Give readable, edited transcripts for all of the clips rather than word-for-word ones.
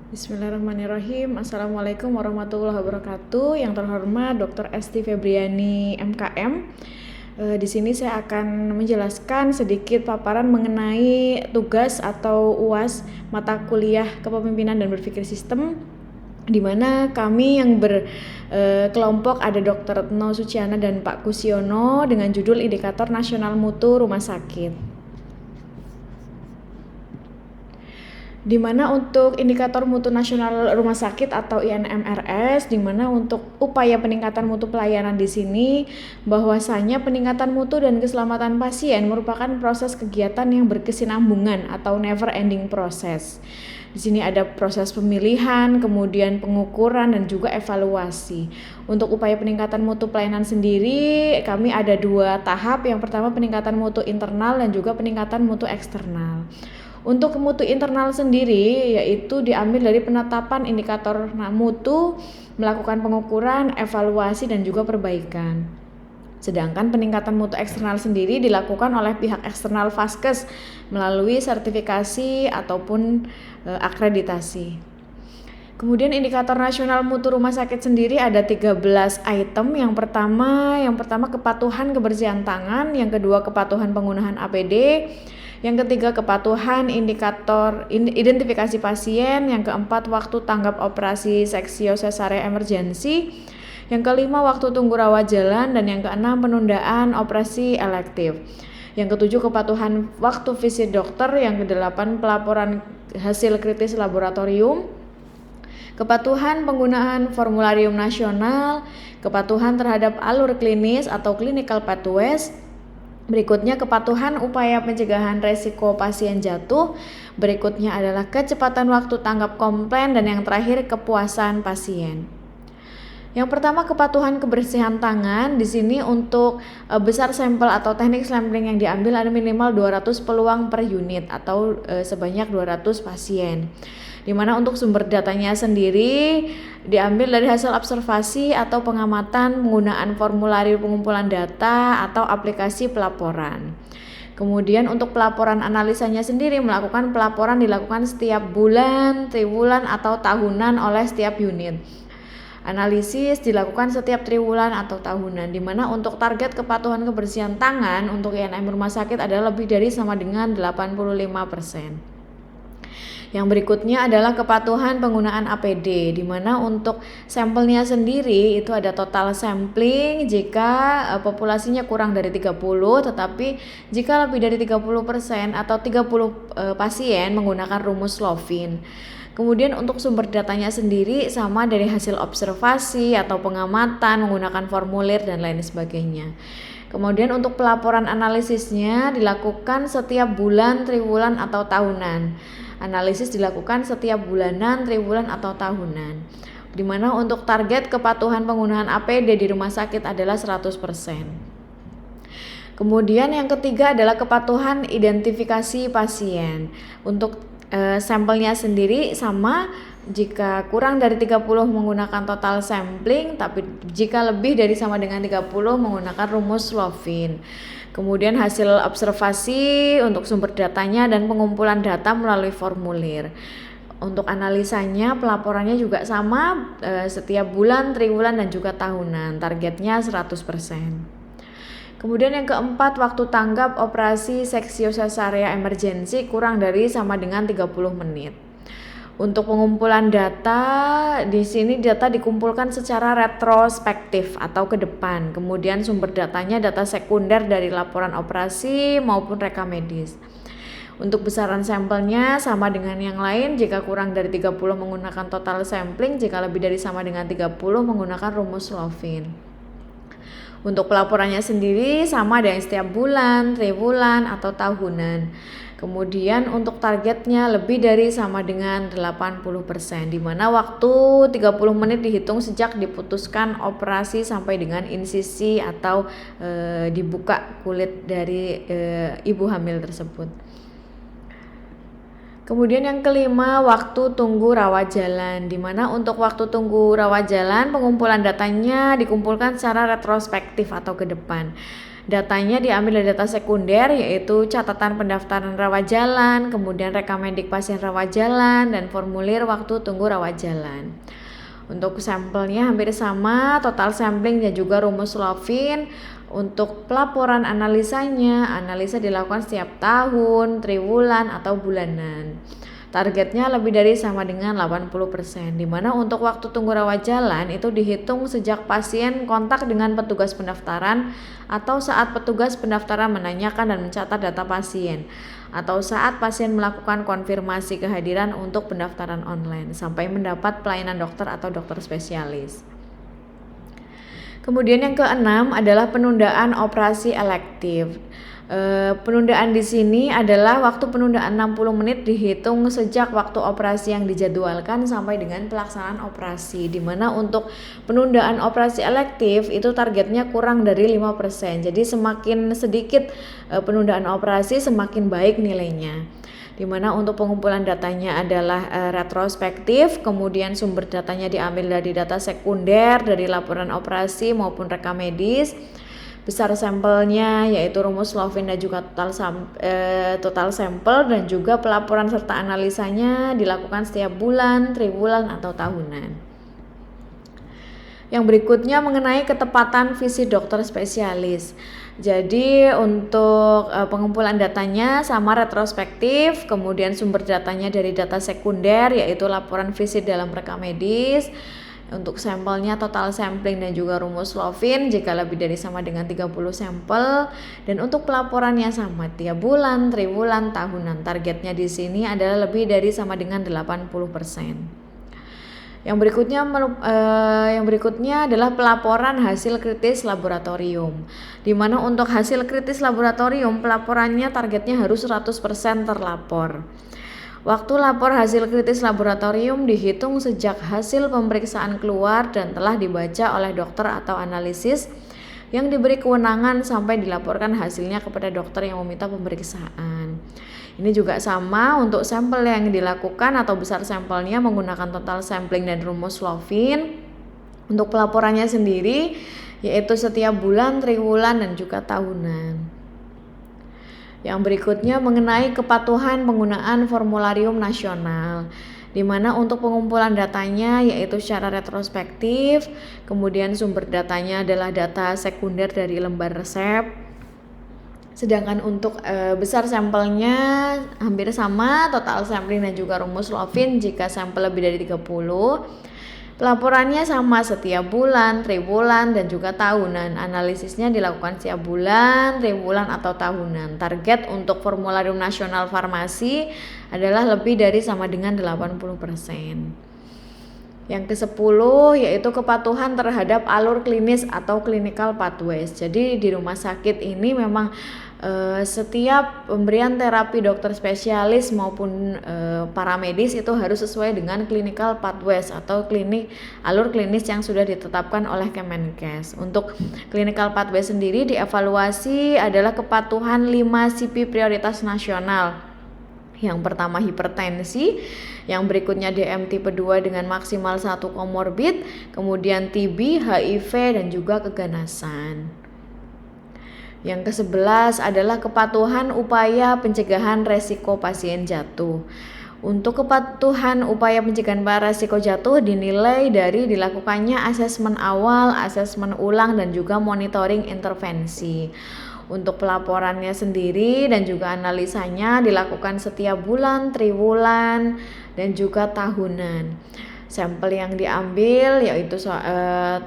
Bismillahirrahmanirrahim. Assalamualaikum warahmatullahi wabarakatuh. Yang terhormat Dr. Esti Febriani MKM. Di sini saya akan menjelaskan sedikit paparan mengenai tugas atau UAS mata kuliah Kepemimpinan dan Berpikir Sistem, di mana kami yang berkelompok ada Dr. Retno Suciana dan Pak Kusiono dengan judul Indikator Nasional Mutu Rumah Sakit. Di mana untuk indikator mutu nasional rumah sakit atau INMRS, di mana untuk upaya peningkatan mutu pelayanan di sini bahwasanya peningkatan mutu dan keselamatan pasien merupakan proses kegiatan yang berkesinambungan atau never ending proses. Di sini ada proses pemilihan, kemudian pengukuran dan juga evaluasi. Untuk upaya peningkatan mutu pelayanan sendiri, kami ada 2 tahap. Yang pertama peningkatan mutu internal dan juga peningkatan mutu eksternal. Untuk mutu internal sendiri yaitu diambil dari penetapan indikator mutu, melakukan pengukuran, evaluasi dan juga perbaikan. Sedangkan peningkatan mutu eksternal sendiri dilakukan oleh pihak eksternal Vaskes melalui sertifikasi ataupun akreditasi. Kemudian indikator nasional mutu rumah sakit sendiri ada 13 item. Yang pertama kepatuhan kebersihan tangan, yang kedua kepatuhan penggunaan APD, yang ketiga kepatuhan indikator identifikasi pasien, yang keempat waktu tanggap operasi seksio sesarea emergensi, yang kelima waktu tunggu rawat jalan, dan yang keenam penundaan operasi elektif. Yang ketujuh kepatuhan waktu visit dokter, yang kedelapan pelaporan hasil kritis laboratorium, kepatuhan penggunaan formularium nasional, kepatuhan terhadap alur klinis atau clinical pathways. Berikutnya kepatuhan upaya pencegahan resiko pasien jatuh. Berikutnya adalah kecepatan waktu tanggap komplain, dan yang terakhir kepuasan pasien. Yang pertama kepatuhan kebersihan tangan. Di sini untuk besar sampel atau teknik sampling yang diambil ada minimal 200 peluang per unit atau sebanyak 200 pasien. Di mana untuk sumber datanya sendiri diambil dari hasil observasi atau pengamatan penggunaan formulari pengumpulan data atau aplikasi pelaporan. Kemudian untuk pelaporan analisanya sendiri dilakukan setiap bulan, triwulan atau tahunan oleh setiap unit. Analisis dilakukan setiap triwulan atau tahunan, di mana untuk target kepatuhan kebersihan tangan untuk INM rumah sakit adalah lebih dari sama dengan 85%. Yang berikutnya adalah kepatuhan penggunaan APD, di mana untuk sampelnya sendiri itu ada total sampling jika populasinya kurang dari 30, tetapi jika lebih dari 30% atau 30 pasien menggunakan rumus Lovin. Kemudian untuk sumber datanya sendiri sama dari hasil observasi atau pengamatan menggunakan formulir dan lain sebagainya. Kemudian untuk pelaporan analisisnya dilakukan setiap bulan, triwulan atau tahunan. Analisis dilakukan setiap bulanan, triwulan atau tahunan. Di mana untuk target kepatuhan penggunaan APD di rumah sakit adalah 100%. Kemudian yang ketiga adalah kepatuhan identifikasi pasien. Untuk sampelnya sendiri sama, jika kurang dari 30 menggunakan total sampling, tapi jika lebih dari sama dengan 30 menggunakan rumus Lovin. Kemudian hasil observasi untuk sumber datanya dan pengumpulan data melalui formulir. Untuk analisanya, pelaporannya juga sama setiap bulan, triwulan dan juga tahunan. Targetnya 100%. Kemudian yang keempat, waktu tanggap operasi seksio sesarea emergensi kurang dari sama dengan 30 menit. Untuk pengumpulan data, di sini data dikumpulkan secara retrospektif atau ke depan. Kemudian sumber datanya data sekunder dari laporan operasi maupun reka medis. Untuk besaran sampelnya sama dengan yang lain, jika kurang dari 30 menggunakan total sampling, jika lebih dari sama dengan 30 menggunakan rumus Lovin. Untuk pelaporannya sendiri sama dengan setiap bulan, triwulan atau tahunan. Kemudian untuk targetnya lebih dari sama dengan 80%, di mana waktu 30 menit dihitung sejak diputuskan operasi sampai dengan insisi atau dibuka kulit dari ibu hamil tersebut. Kemudian yang kelima, waktu tunggu rawat jalan, di mana untuk waktu tunggu rawat jalan pengumpulan datanya dikumpulkan secara retrospektif atau ke depan. Datanya diambil dari data sekunder, yaitu catatan pendaftaran rawat jalan, kemudian rekamedik pasien rawat jalan, dan formulir waktu tunggu rawat jalan. Untuk sampelnya hampir sama, total sampling dan juga rumus Slovin. Untuk pelaporan analisanya, analisa dilakukan setiap tahun, triwulan, atau bulanan. Targetnya lebih dari sama dengan 80%, di mana untuk waktu tunggu rawat jalan itu dihitung sejak pasien kontak dengan petugas pendaftaran atau saat petugas pendaftaran menanyakan dan mencatat data pasien, atau saat pasien melakukan konfirmasi kehadiran untuk pendaftaran online sampai mendapat pelayanan dokter atau dokter spesialis. Kemudian yang keenam adalah penundaan operasi elektif. Penundaan di sini adalah waktu penundaan 60 menit dihitung sejak waktu operasi yang dijadwalkan sampai dengan pelaksanaan operasi, di mana untuk penundaan operasi elektif itu targetnya kurang dari 5%. Jadi semakin sedikit penundaan operasi semakin baik nilainya. Di mana untuk pengumpulan datanya adalah retrospektif, kemudian sumber datanya diambil dari data sekunder, dari laporan operasi maupun rekam medis. Besar sampelnya yaitu rumus Slovin dan juga total sampel, dan juga pelaporan serta analisanya dilakukan setiap bulan, triwulan, atau tahunan. Yang berikutnya mengenai ketepatan visit dokter spesialis. Jadi untuk pengumpulan datanya sama retrospektif, kemudian sumber datanya dari data sekunder yaitu laporan visit dalam rekam medis. Untuk sampelnya total sampling dan juga rumus Slovin jika lebih dari sama dengan 30 sampel, dan untuk pelaporannya sama tiap bulan, triwulan, tahunan. Targetnya di sini adalah lebih dari sama dengan 80%. Yang berikutnya adalah pelaporan hasil kritis laboratorium, di mana untuk hasil kritis laboratorium pelaporannya targetnya harus 100% terlapor. Waktu lapor hasil kritis laboratorium dihitung sejak hasil pemeriksaan keluar dan telah dibaca oleh dokter atau analisis yang diberi kewenangan sampai dilaporkan hasilnya kepada dokter yang meminta pemeriksaan. Ini juga sama untuk sampel yang dilakukan atau besar sampelnya menggunakan total sampling dan rumus Slovin. Untuk pelaporannya sendiri yaitu setiap bulan, triwulan, dan juga tahunan. Yang berikutnya mengenai kepatuhan penggunaan formularium nasional, di mana untuk pengumpulan datanya yaitu secara retrospektif, kemudian sumber datanya adalah data sekunder dari lembar resep. Sedangkan untuk besar sampelnya hampir sama, total sampling dan juga rumus Slovin jika sampel lebih dari 30. Pelaporannya sama setiap bulan, triwulan, dan juga tahunan. Analisisnya dilakukan setiap bulan, triwulan, atau tahunan. Target untuk formularium nasional farmasi adalah lebih dari sama dengan 80%. Yang ke-10 yaitu kepatuhan terhadap alur klinis atau clinical pathways. Jadi di rumah sakit ini memang setiap pemberian terapi dokter spesialis maupun paramedis itu harus sesuai dengan clinical pathways atau alur klinis yang sudah ditetapkan oleh Kemenkes. Untuk clinical pathways sendiri dievaluasi adalah kepatuhan 5 CP prioritas nasional. Yang pertama hipertensi, yang berikutnya DM tipe 2 dengan maksimal 1 komorbid, kemudian TB, HIV, dan juga keganasan. Yang ke-11 adalah kepatuhan upaya pencegahan resiko pasien jatuh. Untuk kepatuhan upaya pencegahan resiko jatuh dinilai dari dilakukannya asesmen awal, asesmen ulang, dan juga monitoring intervensi. Untuk pelaporannya sendiri dan juga analisanya dilakukan setiap bulan, triwulan, dan juga tahunan. Sampel yang diambil yaitu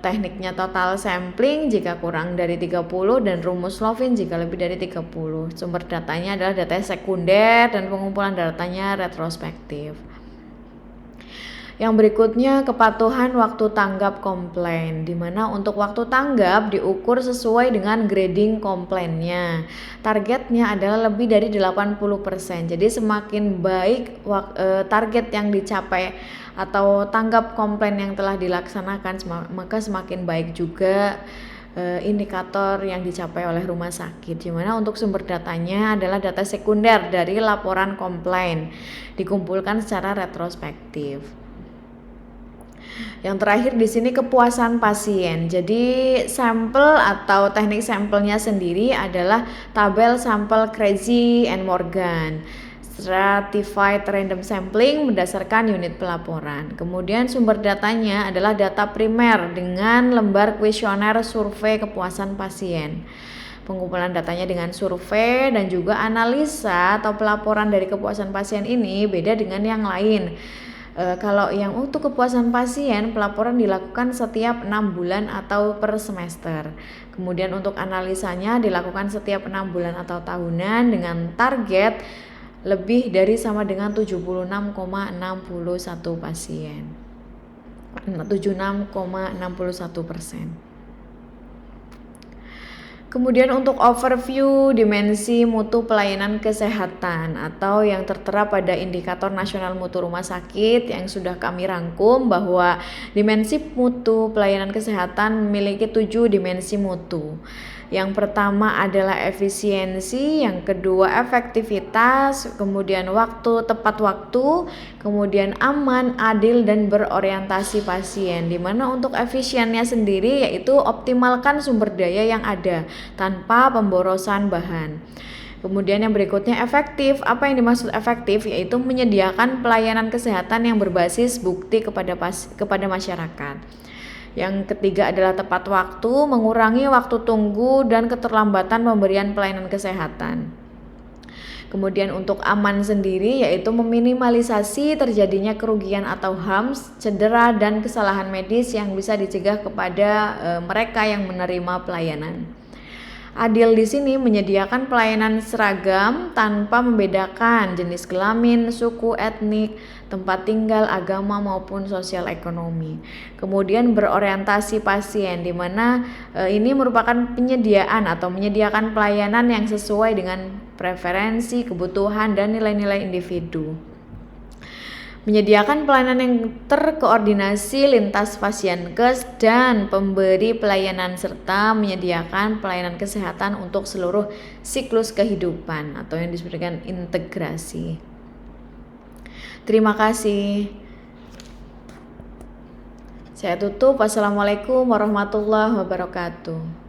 tekniknya total sampling jika kurang dari 30 dan rumus Slovin jika lebih dari 30. Sumber datanya adalah data sekunder dan pengumpulan datanya retrospektif. Yang berikutnya kepatuhan waktu tanggap komplain, di mana untuk waktu tanggap diukur sesuai dengan grading komplainnya. Targetnya adalah lebih dari 80%. Jadi semakin baik target yang dicapai atau tanggap komplain yang telah dilaksanakan, maka semakin baik juga indikator yang dicapai oleh rumah sakit. Di mana untuk sumber datanya adalah data sekunder dari laporan komplain, dikumpulkan secara retrospektif. Yang terakhir di sini kepuasan pasien. Jadi sampel atau teknik sampelnya sendiri adalah tabel sampel Krejci and Morgan. Stratified random sampling berdasarkan unit pelaporan. Kemudian sumber datanya adalah data primer dengan lembar kuesioner survei kepuasan pasien. Pengumpulan datanya dengan survei dan juga analisa atau pelaporan dari kepuasan pasien ini beda dengan yang lain. Kalau yang untuk kepuasan pasien, pelaporan dilakukan setiap 6 bulan atau per semester. Kemudian untuk analisanya dilakukan setiap 6 bulan atau tahunan dengan target lebih dari sama dengan 76,61 pasien. 76,61%. Kemudian untuk overview dimensi mutu pelayanan kesehatan atau yang tertera pada indikator nasional mutu rumah sakit yang sudah kami rangkum bahwa dimensi mutu pelayanan kesehatan memiliki 7 dimensi mutu. Yang pertama adalah efisiensi, yang kedua efektivitas, kemudian waktu, tepat waktu, kemudian aman, adil, dan berorientasi pasien. Dimana untuk efisiennya sendiri yaitu optimalkan sumber daya yang ada tanpa pemborosan bahan. Kemudian yang berikutnya efektif. Apa yang dimaksud efektif? Yaitu menyediakan pelayanan kesehatan yang berbasis bukti kepada masyarakat. Yang ketiga adalah tepat waktu, mengurangi waktu tunggu dan keterlambatan pemberian pelayanan kesehatan. Kemudian untuk aman sendiri yaitu meminimalisasi terjadinya kerugian atau HAM, cedera dan kesalahan medis yang bisa dicegah kepada mereka yang menerima pelayanan. Adil di sini menyediakan pelayanan seragam tanpa membedakan jenis kelamin, suku, etnik, tempat tinggal, agama maupun sosial ekonomi. Kemudian berorientasi pasien di mana ini merupakan menyediakan pelayanan yang sesuai dengan preferensi, kebutuhan dan nilai-nilai individu. Menyediakan pelayanan yang terkoordinasi lintas Fasienkes dan pemberi pelayanan serta menyediakan pelayanan kesehatan untuk seluruh siklus kehidupan atau yang disebut dengan integrasi. Terima kasih. Saya tutup. Wassalamualaikum warahmatullahi wabarakatuh.